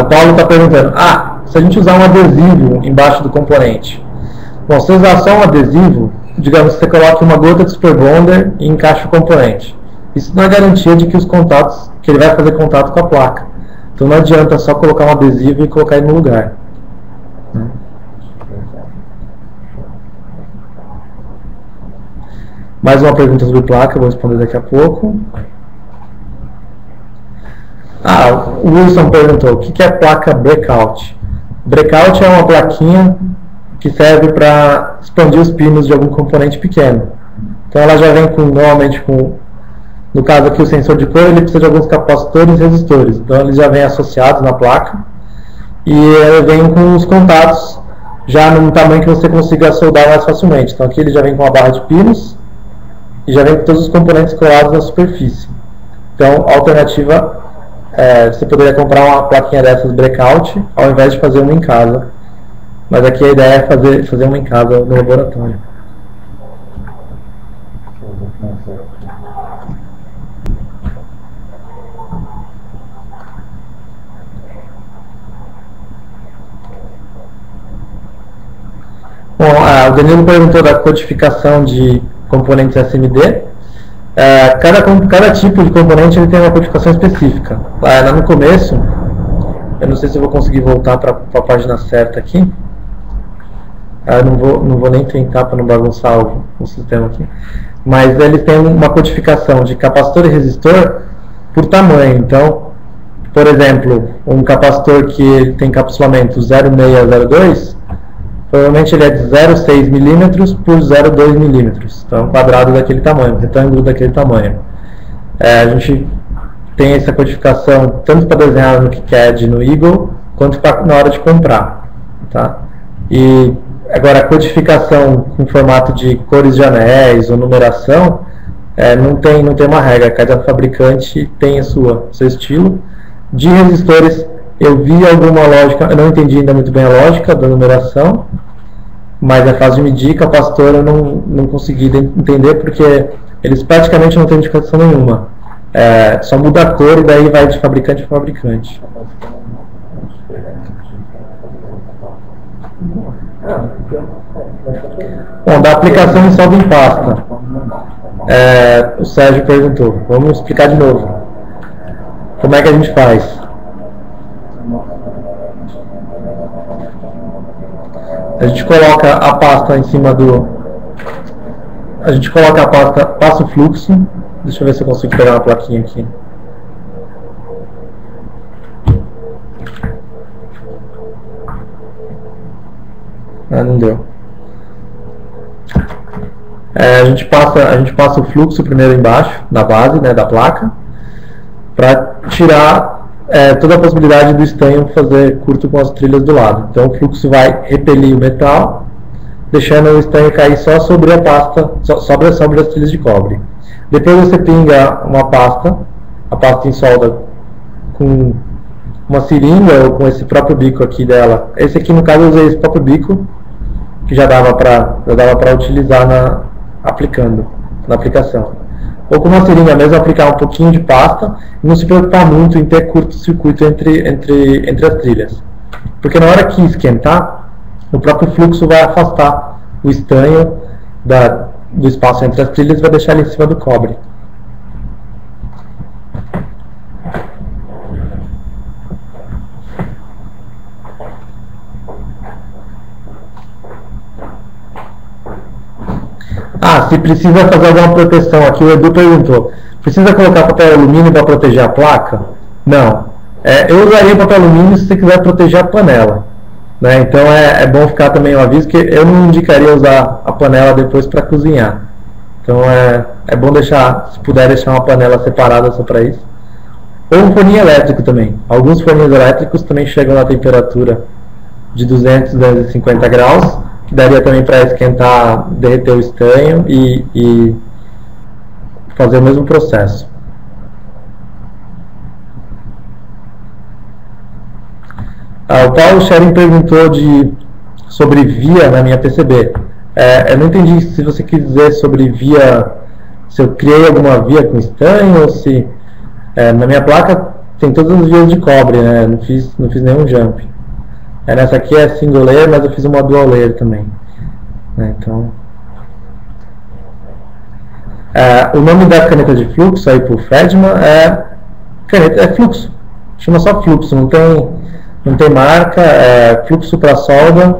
S2: O Paulo está perguntando, se a gente usar um adesivo embaixo do componente. Bom, se usar só um adesivo, digamos que você coloque uma gota de Super Bonder e encaixa o componente. Isso não é garantia de que os contatos, que ele vai fazer contato com a placa. Então não adianta só colocar um adesivo e colocar ele no lugar. Mais uma pergunta sobre placa, eu vou responder daqui a pouco. O Wilson perguntou, o que é placa breakout? Breakout é uma plaquinha que serve para expandir os pinos de algum componente pequeno. Então ela já vem normalmente com, no caso aqui o sensor de cor, ele precisa de alguns capacitores e resistores. Então eles já vêm associados na placa e ele vem com os contatos já num tamanho que você consiga soldar mais facilmente. Então aqui ele já vem com uma barra de pinos e já vem com todos os componentes colados na superfície. Então a alternativa você poderia comprar uma plaquinha dessas breakout ao invés de fazer uma em casa. Mas aqui a ideia é fazer uma em casa no laboratório. Bom, o Danilo perguntou da codificação de componentes SMD. Cada tipo de componente ele tem uma codificação específica. Lá no começo, eu não sei se eu vou conseguir voltar para a página certa aqui. Eu não vou nem tentar para não bagunçar o sistema aqui. Mas eles têm uma codificação de capacitor e resistor por tamanho. Então, por exemplo, um capacitor que ele tem encapsulamento 0,602, provavelmente ele é de 0,6 mm por 0,2 mm. Então, um quadrado daquele tamanho, um retângulo daquele tamanho. A gente tem essa codificação tanto para desenhar no KiCad, no Eagle, quanto na hora de comprar. Tá? E agora, a codificação com formato de cores de anéis ou numeração, não tem uma regra. Cada fabricante tem o seu estilo. De resistores, eu vi alguma lógica, eu não entendi ainda muito bem a lógica da numeração, mas é fácil de medir. Capacitor eu não consegui entender porque eles praticamente não têm indicação nenhuma. Só muda a cor e daí vai de fabricante para fabricante. Bom, da aplicação em solda em pasta, o Sérgio perguntou. Vamos explicar de novo. Como é que a gente faz? A gente coloca a pasta em cima do... A gente coloca a pasta, passa o fluxo. Deixa eu ver se eu consigo pegar uma plaquinha aqui. Não deu. A gente passa o fluxo primeiro embaixo, na base, né, da placa, para tirar toda a possibilidade do estanho fazer curto com as trilhas do lado. Então o fluxo vai repelir o metal, deixando o estanho cair só sobre a pasta, sobre as trilhas de cobre. Depois você pinga a pasta em solda com uma seringa ou com esse próprio bico aqui dela. Esse aqui no caso eu usei esse próprio bico, que já dava para utilizar aplicando na aplicação. Ou com uma seringa mesmo, aplicar um pouquinho de pasta e não se preocupar muito em ter curto-circuito entre as trilhas. Porque na hora que esquentar, o próprio fluxo vai afastar o estanho do espaço entre as trilhas e vai deixar ele em cima do cobre. se precisa fazer alguma proteção aqui, o Edu perguntou. Precisa colocar papel alumínio para proteger a placa? Não. Eu usaria papel alumínio se você quiser proteger a panela. Né? Então é bom ficar também o aviso que eu não indicaria usar a panela depois para cozinhar. Então é bom deixar, se puder, deixar uma panela separada só para isso. Ou um forninho elétrico também. Alguns forninhos elétricos também chegam na temperatura de 200, 250 graus, que daria também para esquentar, derreter o estanho e fazer o mesmo processo. O Paulo Schering perguntou sobre via na minha PCB. Eu não entendi se você quis dizer sobre via, se eu criei alguma via com estanho ou se... na minha placa tem todas as vias de cobre, né? Não fiz nenhum jump. Nessa aqui é single layer, mas eu fiz uma dual layer também. Então, o nome da caneta de fluxo aí pro Fredman é fluxo. Chama só fluxo, não tem marca, fluxo para solda.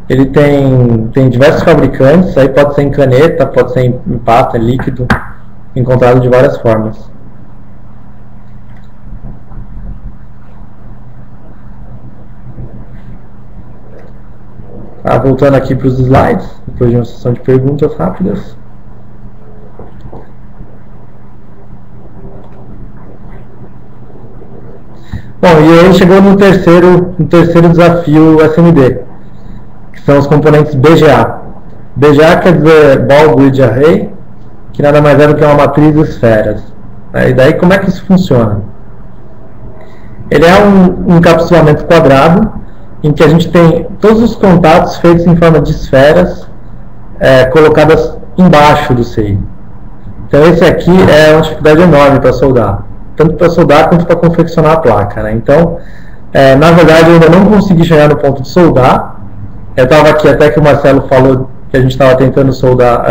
S2: Ele tem diversos fabricantes, aí pode ser em caneta, pode ser em pasta, líquido, encontrado de várias formas. Voltando aqui para os slides, depois de uma sessão de perguntas rápidas. Bom, e aí chegou no terceiro desafio SMD, que são os componentes BGA. BGA quer dizer Ball Grid Array, que nada mais é do que uma matriz de esferas. E daí como é que isso funciona? Ele é um encapsulamento quadrado, em que a gente tem todos os contatos feitos em forma de esferas colocadas embaixo do CI. Então esse aqui é uma dificuldade enorme para soldar, tanto para soldar quanto para confeccionar a placa. Né? Então, na verdade, eu ainda não consegui chegar no ponto de soldar. Eu estava aqui até que o Marcelo falou que a gente estava tentando soldar,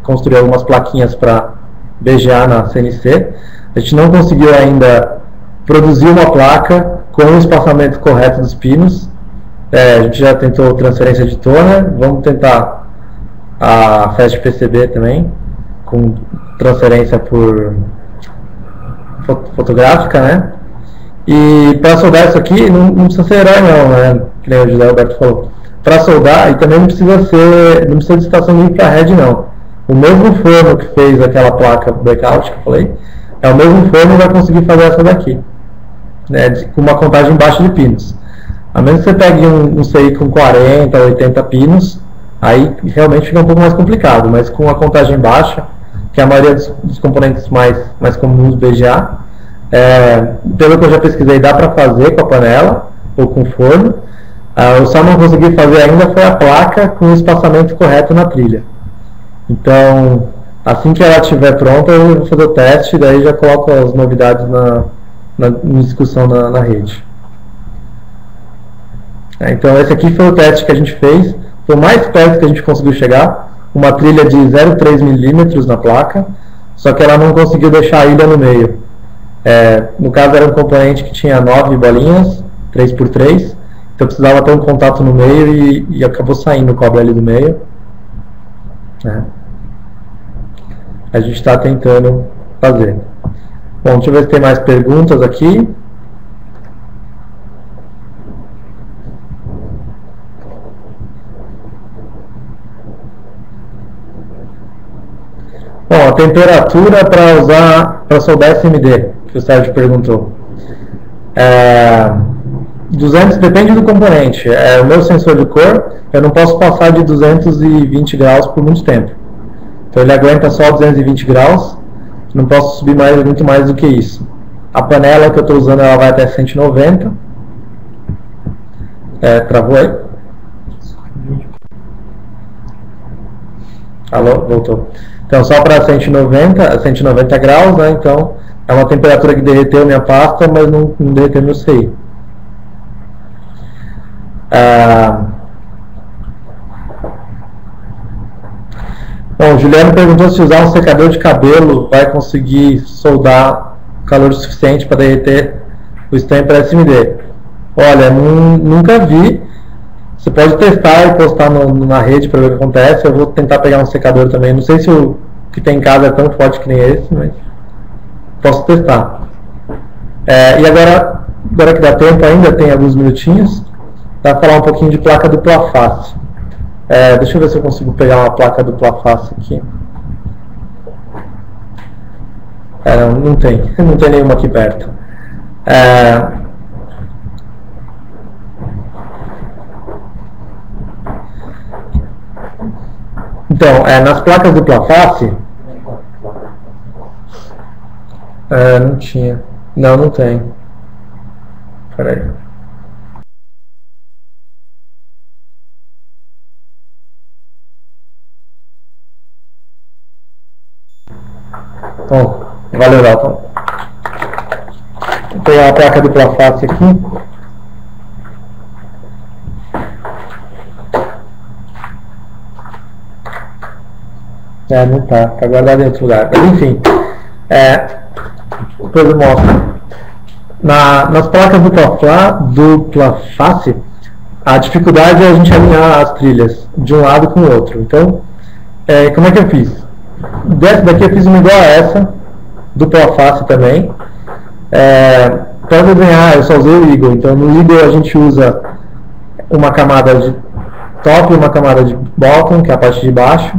S2: construir algumas plaquinhas para BGA na CNC. A gente não conseguiu ainda produzir uma placa com o espaçamento correto dos pinos. A gente já tentou transferência de toner, vamos tentar a Fast PCB também, com transferência por fotográfica, né? E para soldar isso aqui, não precisa ser herói não, né? Que nem o José Alberto falou. Para soldar, e também não precisa de estação de infrared não. O mesmo forno que fez aquela placa blackout que eu falei, é o mesmo forno que vai conseguir fazer essa daqui, né? Com uma contagem baixa de pinos. A menos que você pegue um CI com 40, 80 pinos, aí realmente fica um pouco mais complicado, mas com a contagem baixa, que é a maioria dos componentes mais comuns do BGA, pelo que eu já pesquisei, dá para fazer com a panela ou com o forno. Eu só não consegui fazer ainda foi a placa com o espaçamento correto na trilha. Então, assim que ela estiver pronta, eu vou fazer o teste, daí já coloco as novidades em discussão na rede. Então esse aqui foi o teste que a gente fez, foi o mais perto que a gente conseguiu chegar, uma trilha de 0,3 milímetros na placa, só que ela não conseguiu deixar a ilha no meio. No caso era um componente que tinha 9 bolinhas, 3x3, então precisava ter um contato no meio e acabou saindo o cobre ali do meio. A gente está tentando fazer. Bom, deixa eu ver se tem mais perguntas aqui. Bom, a temperatura para usar para soldar SMD, que o Sérgio perguntou. 200 depende do componente. O meu sensor de cor, eu não posso passar de 220 graus por muito tempo. Então ele aguenta só 220 graus, não posso subir muito mais do que isso. A panela que eu estou usando ela vai até 190. Travou aí? Alô, voltou. Então, só para 190 graus, né? Então, é uma temperatura que derreteu minha pasta, mas não derreteu meu CI. Bom, o Juliano perguntou se usar um secador de cabelo vai conseguir soldar calor suficiente para derreter o estanho para SMD. Olha, nunca vi. Você pode testar e postar na rede para ver o que acontece. Eu vou tentar pegar um secador também. Não sei se o que tem em casa é tão forte que nem esse, mas posso testar. E agora que dá tempo ainda, tem alguns minutinhos, dá para falar um pouquinho de placa dupla face. Deixa eu ver se eu consigo pegar uma placa dupla face aqui. Não tem nenhuma aqui perto. Então, nas placas dupla face, não tinha. Não tem. Peraí. Bom, valeu, Dalton. Vou pegar a placa dupla face aqui. Não tá guardado em outro lugar. Mas enfim, depois eu mostro. Nas placas dupla face, a dificuldade é a gente alinhar as trilhas de um lado com o outro. Então, como é que eu fiz? Dessa daqui eu fiz uma igual a essa, dupla face também. Para desenhar, eu só usei o Eagle. Então no Eagle a gente usa uma camada de top e uma camada de bottom, que é a parte de baixo.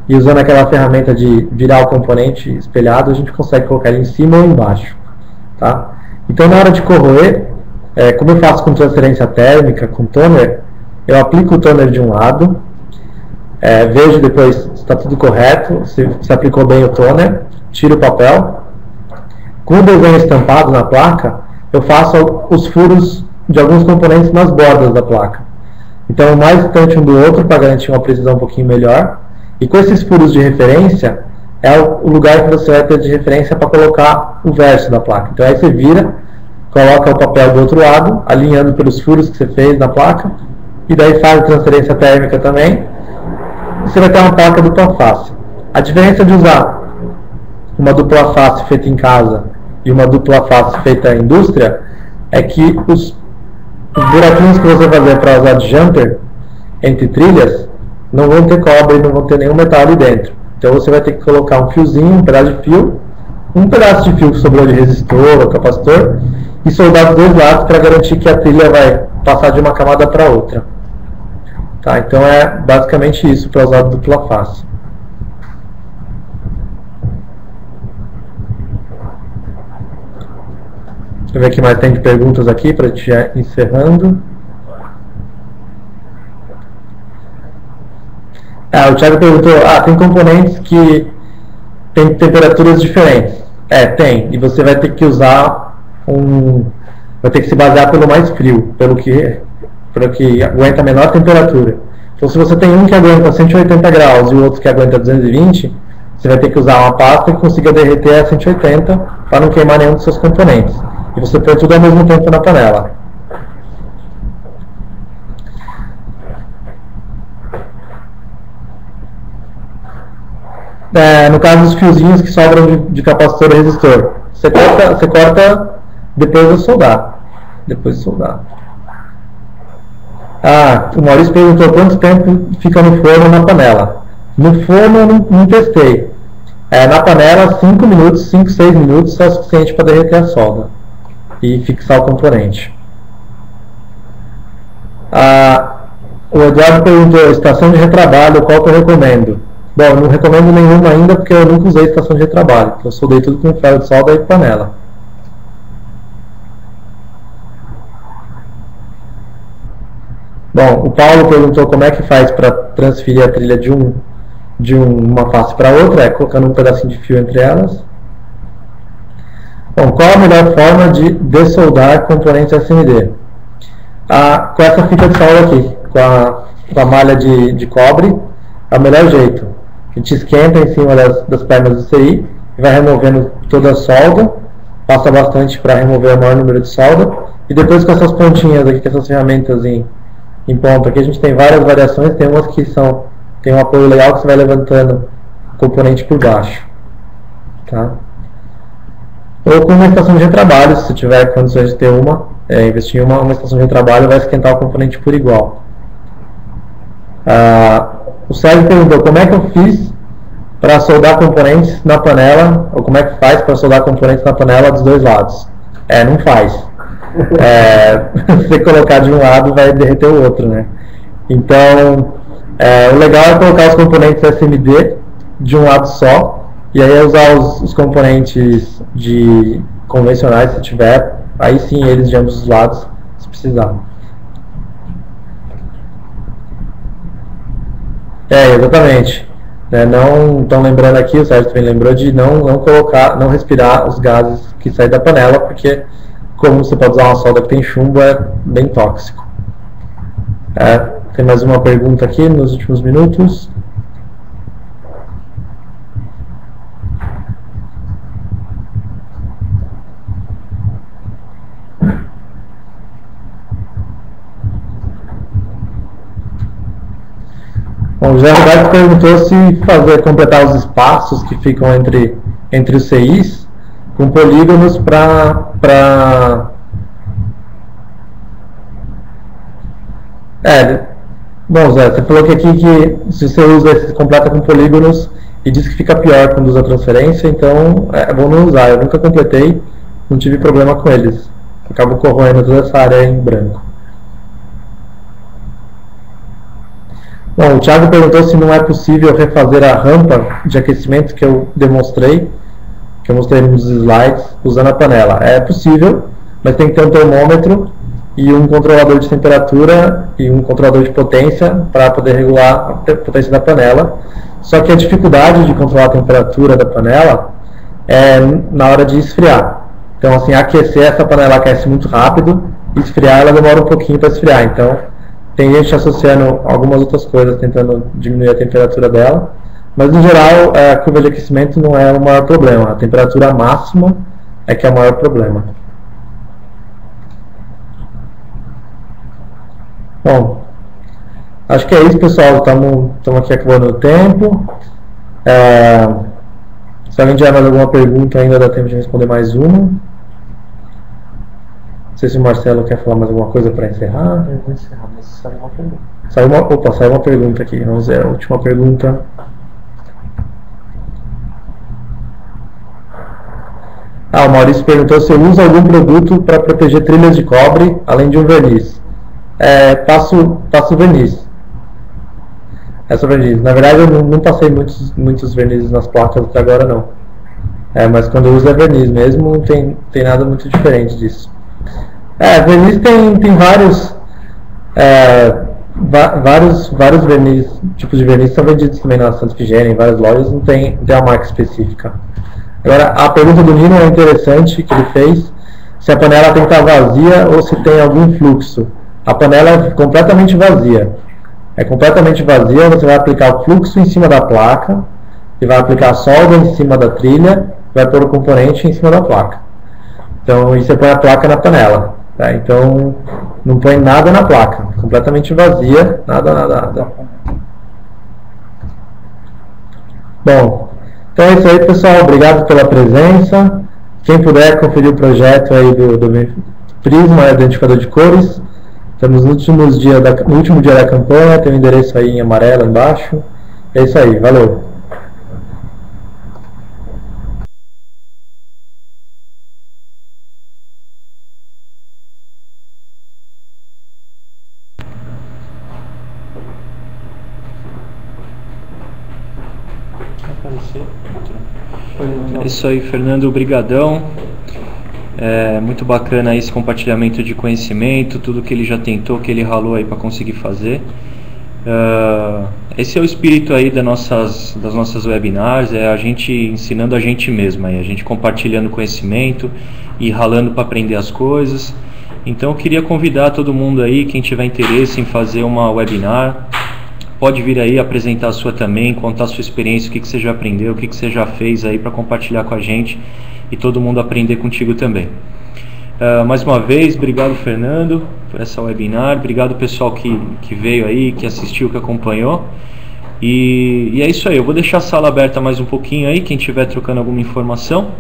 S2: E usando aquela ferramenta de virar o componente espelhado, a gente consegue colocar ele em cima ou embaixo. Tá? Então na hora de corroer, como eu faço com transferência térmica, com toner, eu aplico o toner de um lado, vejo depois se está tudo correto, se aplicou bem o toner, tiro o papel. Com o desenho estampado na placa, eu faço os furos de alguns componentes nas bordas da placa. Então, mais distante um do outro, para garantir uma precisão um pouquinho melhor. E com esses furos de referência, é o lugar que você vai ter de referência para colocar o verso da placa. Então, aí você vira, coloca o papel do outro lado, alinhando pelos furos que você fez na placa, e daí faz a transferência térmica também. E você vai ter uma placa dupla face. A diferença de usar uma dupla face feita em casa e uma dupla face feita em indústria é que os buraquinhos que você vai fazer para usar de jumper entre trilhas não vão ter cobre, não vão ter nenhum metal ali dentro. Então você vai ter que colocar um fiozinho, um pedaço de fio que sobrou de resistor ou capacitor e soldar dos dois lados para garantir que a trilha vai passar de uma camada para outra. Tá, então é basicamente isso para usar dupla face. Deixa eu ver o que mais tem de perguntas aqui para te ir encerrando. O Thiago perguntou, tem componentes que tem temperaturas diferentes. Tem, e você vai ter que usar vai ter que se basear pelo mais frio, pelo que aguenta a menor temperatura. Então se você tem um que aguenta 180 graus e o outro que aguenta 220, você vai ter que usar uma pasta que consiga derreter a 180 para não queimar nenhum dos seus componentes. E você põe tudo ao mesmo tempo na panela. No caso dos fiozinhos que sobram de capacitor e resistor, você corta depois de soldar. O Maurício perguntou quanto tempo fica no forno ou na panela. No forno eu não testei. Na panela 5 minutos, 5, 6 minutos é o suficiente para derreter a solda e fixar o componente. O Eduardo perguntou, estação de retrabalho, qual que eu recomendo? Bom, eu não recomendo nenhuma ainda porque eu nunca usei estação de retrabalho. Eu soldei tudo com ferro de solda e panela. Bom, o Paulo perguntou como é que faz para transferir a trilha de uma face para outra, colocando um pedacinho de fio entre elas. Bom, qual a melhor forma de dessoldar componentes SMD? Com essa fita de solda aqui, com a malha de cobre, é o melhor jeito. A gente esquenta em cima das pernas do CI e vai removendo toda a solda, passa bastante para remover o maior número de solda, e depois com essas pontinhas aqui, com essas ferramentas em ponta, aqui a gente tem várias variações, tem umas que tem um apoio legal que você vai levantando o componente por baixo. Tá? Ou com uma estação de retrabalho, se você tiver condições de ter investir em uma estação de retrabalho vai esquentar o componente por igual. O Sérgio perguntou como é que eu fiz para soldar componentes na panela, ou como é que faz para soldar componentes na panela dos dois lados. Não faz. Se você colocar de um lado, vai derreter o outro, né? Então, o legal é colocar os componentes SMD de um lado só, e aí usar os componentes convencionais, se tiver, aí sim eles de ambos os lados, se precisar. Exatamente. Não estão lembrando aqui, o Sérgio também lembrou de não respirar os gases que saem da panela, porque como você pode usar uma solda que tem chumbo, é bem tóxico. Tem mais uma pergunta aqui nos últimos minutos. Bom, o José Roberto perguntou se completar os espaços que ficam entre os CIs com polígonos Bom, Zé, você falou que se você completa com polígonos e diz que fica pior quando usa transferência, então é bom não usar. Eu nunca completei, não tive problema com eles. Acabo corroendo toda essa área em branco. Bom, o Thiago perguntou se não é possível refazer a rampa de aquecimento que eu mostrei nos slides, usando a panela. É possível, mas tem que ter um termômetro e um controlador de temperatura e um controlador de potência para poder regular a potência da panela. Só que a dificuldade de controlar a temperatura da panela é na hora de esfriar. Então, assim, aquecer, essa panela aquece muito rápido, e esfriar ela demora um pouquinho para esfriar. Então, tem gente associando algumas outras coisas, tentando diminuir a temperatura dela, mas no geral a curva de aquecimento não é o maior problema, a temperatura máxima é que é o maior problema. Bom, acho que é isso, pessoal, estamos aqui acabando o tempo. Se alguém tiver mais alguma pergunta, ainda dá tempo de responder mais uma. Não sei se o Marcelo quer falar mais alguma coisa para encerrar.
S3: Eu vou encerrar, mas saiu uma pergunta.
S2: Saiu uma pergunta aqui. Vamos ver a última pergunta. O Maurício perguntou se eu uso algum produto para proteger trilhas de cobre, além de um verniz. Passo verniz. Só verniz. Na verdade, eu não passei muitos vernizes nas placas até agora, não. Mas quando eu uso é verniz mesmo, não tem nada muito diferente disso. Verniz tem vários verniz, tipos de verniz são vendidos também na Santa Efigênia, em várias lojas, não tem uma marca específica. Agora, a pergunta do Nino é interessante, que ele fez, se a panela tem que estar vazia ou se tem algum fluxo. A panela é completamente vazia. É completamente vazia, você vai aplicar o fluxo em cima da placa, e vai aplicar a solda em cima da trilha, vai pôr o componente em cima da placa. Então, e você põe a placa na panela. Tá? Então, não põe nada na placa, completamente vazia, nada. Bom, então é isso aí, pessoal, obrigado pela presença. Quem puder conferir o projeto aí do Prisma, identificador de cores, estamos no último dia da campanha, tem o endereço aí em amarelo embaixo. É isso aí, valeu!
S1: É isso aí, Fernando, brigadão. Muito bacana esse compartilhamento de conhecimento, tudo que ele já tentou, que ele ralou aí para conseguir fazer. Esse é o espírito aí das nossas webinars, é a gente ensinando a gente mesmo, aí, a gente compartilhando conhecimento e ralando para aprender as coisas. Então eu queria convidar todo mundo aí, quem tiver interesse em fazer uma webinar, pode vir aí apresentar a sua também, contar a sua experiência, o que você já aprendeu, o que você já fez aí para compartilhar com a gente e todo mundo aprender contigo também. Mais uma vez, obrigado, Fernando, por essa webinar, obrigado pessoal que veio aí, que assistiu, que acompanhou. E é isso aí, eu vou deixar a sala aberta mais um pouquinho aí, quem estiver trocando alguma informação.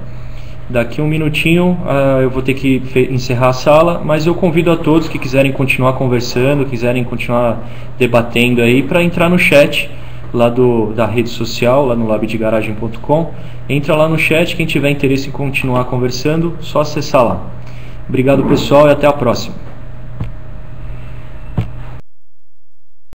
S1: Daqui um minutinho eu vou ter que encerrar a sala, mas eu convido a todos que quiserem continuar conversando, quiserem continuar debatendo aí, para entrar no chat lá da rede social, lá no labdegaragem.com. Entra lá no chat, quem tiver interesse em continuar conversando, só acessar lá. Obrigado, pessoal, e até a próxima.